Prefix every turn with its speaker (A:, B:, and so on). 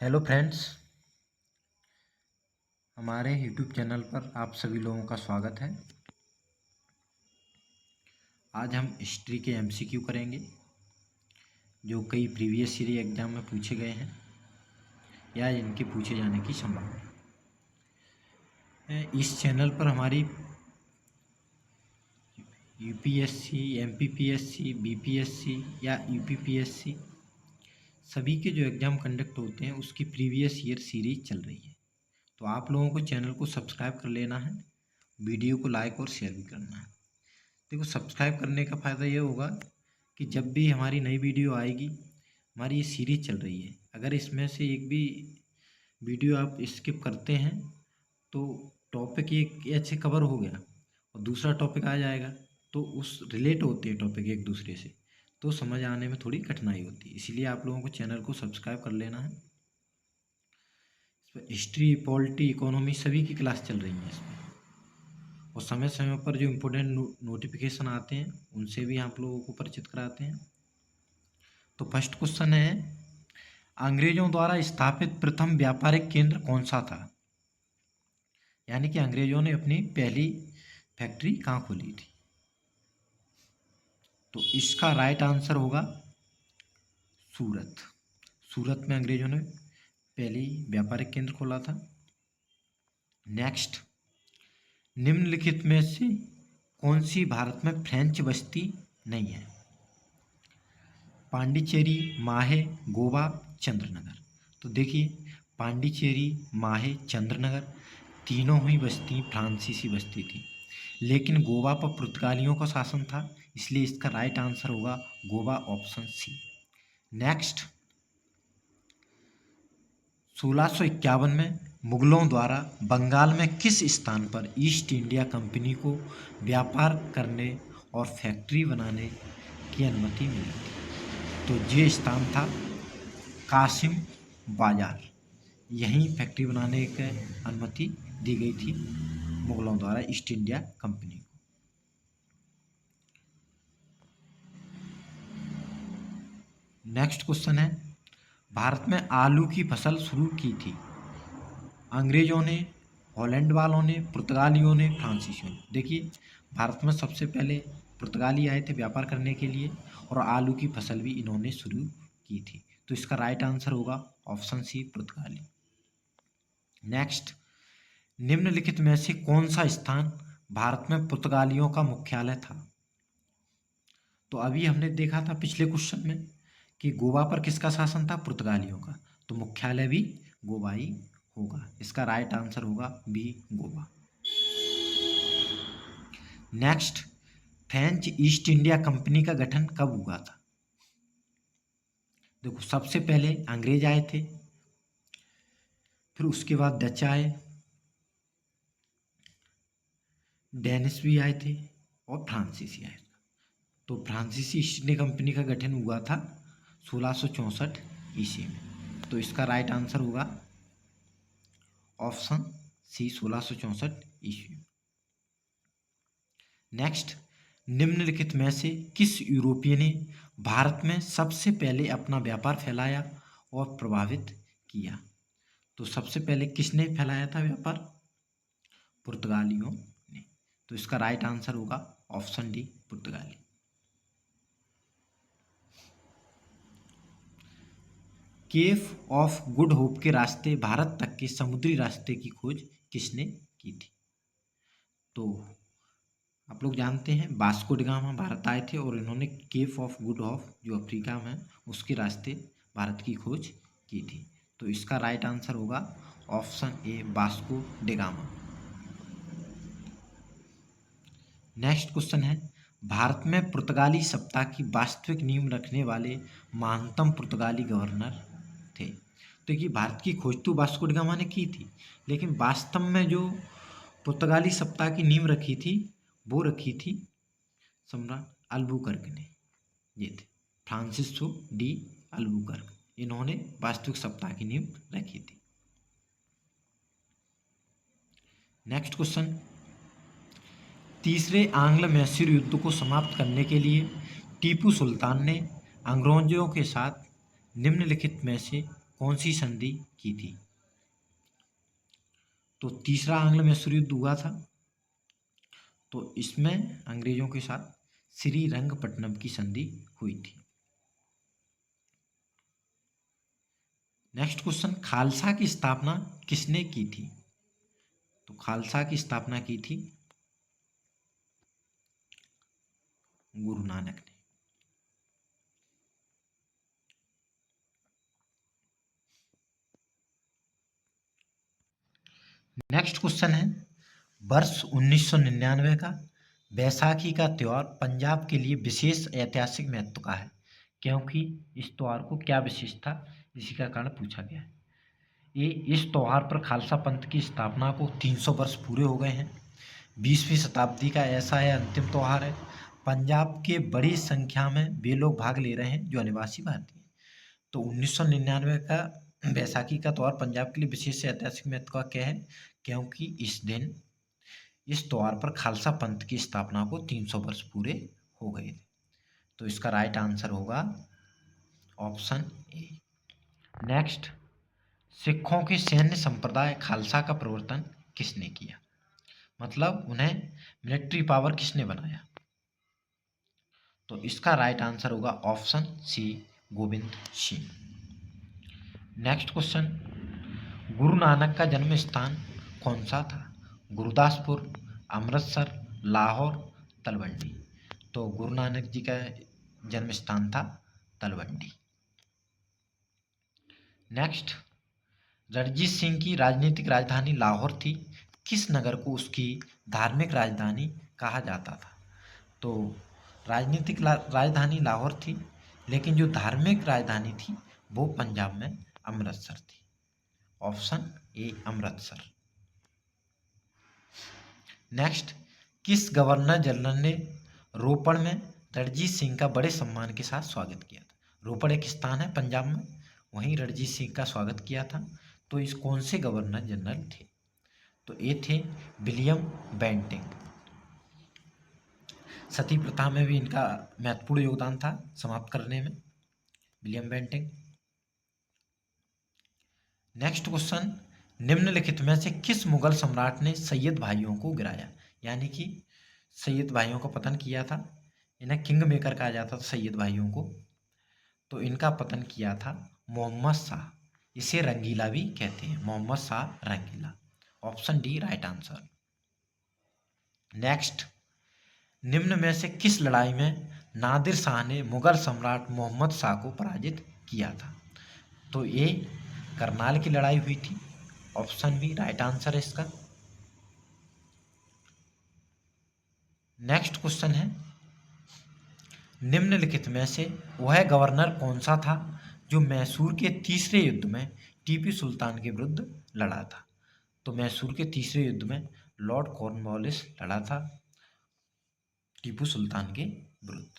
A: Hello friends, हमारे YouTube channel पर आप सभी लोगों का स्वागत है। आज हम हिस्ट्री के एमसीक्यू करेंगे जो कई प्रीवियस ईयर एग्जाम में पूछे गए हैं या इनके पूछे जाने की संभावना है। इस चैनल पर हमारी यूपीएससी, एमपीपीएससी, बीपीएससी या यूपीपीएससी सभी के जो एग्ज़ाम कंडक्ट होते हैं उसकी प्रीवियस ईयर सीरीज चल रही है। तो आप लोगों को चैनल को सब्सक्राइब कर लेना है, वीडियो को लाइक और शेयर भी करना है। देखो, सब्सक्राइब करने का फ़ायदा ये होगा कि जब भी हमारी नई वीडियो आएगी, हमारी ये सीरीज चल रही है, अगर इसमें से एक भी वीडियो आप स्किप करते हैं तो टॉपिक एक अच्छे कवर हो गया और दूसरा टॉपिक आ जाएगा, तो उस रिलेट होते हैं टॉपिक एक दूसरे से, तो समझ आने में थोड़ी कठिनाई होती है। इसीलिए आप लोगों को चैनल को सब्सक्राइब कर लेना है। हिस्ट्री, पॉलिटी, इकोनॉमी सभी की क्लास चल रही है इसमें, और समय समय पर जो इम्पोर्टेंट नोटिफिकेशन आते हैं उनसे भी आप लोगों को परिचित कराते हैं। तो फर्स्ट क्वेश्चन है, अंग्रेजों द्वारा स्थापित प्रथम व्यापारिक केंद्र कौन सा था? यानी कि अंग्रेजों ने अपनी पहली फैक्ट्री कहाँ खोली थी? तो इसका राइट आंसर होगा सूरत। सूरत में अंग्रेजों ने पहली व्यापारिक केंद्र खोला था। नेक्स्ट, निम्नलिखित में से कौन सी भारत में फ्रेंच बस्ती नहीं है? पांडिचेरी, माहे, गोवा, चंद्रनगर। तो देखिए, पांडिचेरी, माहे, चंद्रनगर तीनों ही बस्ती फ्रांसीसी बस्ती थी, लेकिन गोवा पर पुर्तगालियों का शासन था, इसलिए इसका राइट आंसर होगा गोवा, ऑप्शन सी। नेक्स्ट, 1651 में मुगलों द्वारा बंगाल में किस स्थान पर ईस्ट इंडिया कंपनी को व्यापार करने और फैक्ट्री बनाने की अनुमति मिली थी? तो ये स्थान था कासिम बाजार। यहीं फैक्ट्री बनाने की अनुमति दी गई थी मुगलों द्वारा ईस्ट इंडिया कंपनी को। नेक्स्ट क्वेश्चन है, भारत में आलू की फसल शुरू की थी अंग्रेजों ने, हॉलैंड वालों ने, पुर्तगालियों ने, फ्रांसीसियों ने? देखिए, भारत में सबसे पहले पुर्तगाली आए थे व्यापार करने के लिए, और आलू की फसल भी इन्होंने शुरू की थी। तो इसका राइट आंसर होगा ऑप्शन सी, पुर्तगाली। नेक्स्ट, निम्नलिखित में से कौन सा स्थान भारत में पुर्तगालियों का मुख्यालय था? तो अभी हमने देखा था पिछले क्वेश्चन में कि गोवा पर किसका शासन था? पुर्तगालियों का। तो मुख्यालय भी गोवा ही होगा। इसका राइट आंसर होगा B, Goa. Next, French East India Company का गठन कब हुआ था? देखो, सबसे पहले अंग्रेज आए थे, फिर उसके बाद डच आए, डेनिश भी आए थे, और फ्रांसीसी आए। तो फ्रांसीसी ईस्ट इंडिया कंपनी का गठन हुआ था 1664 ईस्वी में। तो इसका राइट आंसर होगा ऑप्शन सी, 1664 ईस्वी। नेक्स्ट, निम्नलिखित में से किस यूरोपीय ने भारत में सबसे पहले अपना व्यापार फैलाया और प्रभावित किया? तो सबसे पहले किसने फैलाया था व्यापार? पुर्तगालियों ने। तो इसका राइट आंसर होगा ऑप्शन डी, पुर्तगाली। केप ऑफ गुड होप के रास्ते भारत तक के समुद्री रास्ते की खोज किसने की थी? तो आप लोग जानते हैं वास्को डी गामा भारत आए थे और इन्होंने केप ऑफ गुड होप जो अफ्रीका में उसके रास्ते भारत की खोज की थी। तो इसका राइट आंसर होगा option A, Vasco D gamma. Next question है, भारत में पुर्तगाली सत्ता की वास्तविक नींव रखने वाले महानतम पुर्तगाली गवर्नर थे? तो ये भारत की खोज तो वास्को डी गामा ने की थी, लेकिन वास्तव में जो पुर्तगाली सत्ता की नींव रखी थी वो रखी थी सम्राट अल्बुकर्क ने। ये थे फ्रांसिस्को डी अल्बुकर्क, इन्होंने वास्तविक सत्ता की नींव रखी थी। नेक्स्ट क्वेश्चन, तीसरे आंग्ल मैसूर युद्ध को समाप्त करने के लिए टीपू सुल्तान ने अंग्रेजों के साथ निम्नलिखित में से कौन सी संधि की थी? तो तीसरा आंग्ल मैसूर युद्ध हुआ था, तो इसमें अंग्रेजों के साथ श्रीरंगपट्टनम की संधि हुई थी। नेक्स्ट क्वेश्चन, खालसा की स्थापना किसने की थी? तो खालसा की स्थापना की थी गुरु नानक ने। नेक्स्ट क्वेश्चन है, वर्ष 1999 का बैसाखी का त्यौहार पंजाब के लिए विशेष ऐतिहासिक महत्व का है, क्योंकि इस त्यौहार को क्या विशेष था, इसी का कारण पूछा गया है। ये इस त्यौहार पर खालसा पंथ की स्थापना को 300 वर्ष पूरे हो गए हैं। 20वीं शताब्दी का ऐसा है अंतिम त्यौहार है। पंजाब के बड़ी संख्या में वे लोग भाग ले रहे हैं जो अनिवासी भारतीय हैं। तो 1999 का बैसाखी का त्यौहार पंजाब के लिए विशेष ऐतिहासिक महत्व का क्या है, क्योंकि इस दिन इस त्यौहार पर खालसा पंथ की स्थापना को 300 वर्ष पूरे हो गए थे। तो इसका राइट आंसर होगा ऑप्शन ए। नेक्स्ट, सिखों के सैन्य संप्रदाय खालसा का प्रवर्तन किसने किया, मतलब उन्हें मिलिट्री पावर किसने बनाया? तो इसका राइट आंसर होगा option C, Govind Singh. Next question, Guru Nanak का जन्म स्थान कौन सा था? गुरदासपुर, अमृतसर, लाहौर, तलवंडी। तो गुरु नानक जी का जन्म स्थान था तलवंडी। नेक्स्ट, रणजीत सिंह की राजनीतिक राजधानी लाहौर थी, किस नगर को उसकी धार्मिक राजधानी कहा जाता था? तो राजनीतिक राजधानी लाहौर थी, लेकिन जो धार्मिक राजधानी थी वो पंजाब में अमृतसर थी। Option A, Amritsar. नेक्स्ट, किस गवर्नर जनरल ने रोपड़ में रणजीत सिंह का बड़े सम्मान के साथ स्वागत किया था? रोपड़ एक स्थान है पंजाब में, वहीं रणजीत सिंह का स्वागत किया था। तो इस कौन से गवर्नर जनरल थे? तो ये थे विलियम बेंटिंग। सती प्रथा में भी इनका महत्वपूर्ण योगदान था समाप्त करने में, विलियम बेंटिंग। नेक्स्ट क्वेश्चन, निम्नलिखित में से किस मुगल सम्राट ने सैयद भाइयों को गिराया, यानी कि सैयद भाइयों का पतन किया था? इन्हें किंग मेकर कहा जाता था सैयद भाइयों को। तो इनका पतन किया था मोहम्मद शाह, इसे रंगीला भी कहते हैं, Mohammad Shah Rangila. Option D right answer. Next, निम्न में से किस लड़ाई में नादिर शाह ने मुगल सम्राट मोहम्मद शाह को पराजित किया था? तो ये करनाल की लड़ाई हुई थी। ऑप्शन बी राइट आंसर है इसका। नेक्स्ट क्वेश्चन है, निम्नलिखित में से वह गवर्नर कौन सा था जो मैसूर के तीसरे युद्ध में टीपू सुल्तान के विरुद्ध लड़ा था? तो मैसूर के तीसरे युद्ध में लॉर्ड कॉर्नवालिस लड़ा था टीपू सुल्तान के विरुद्ध।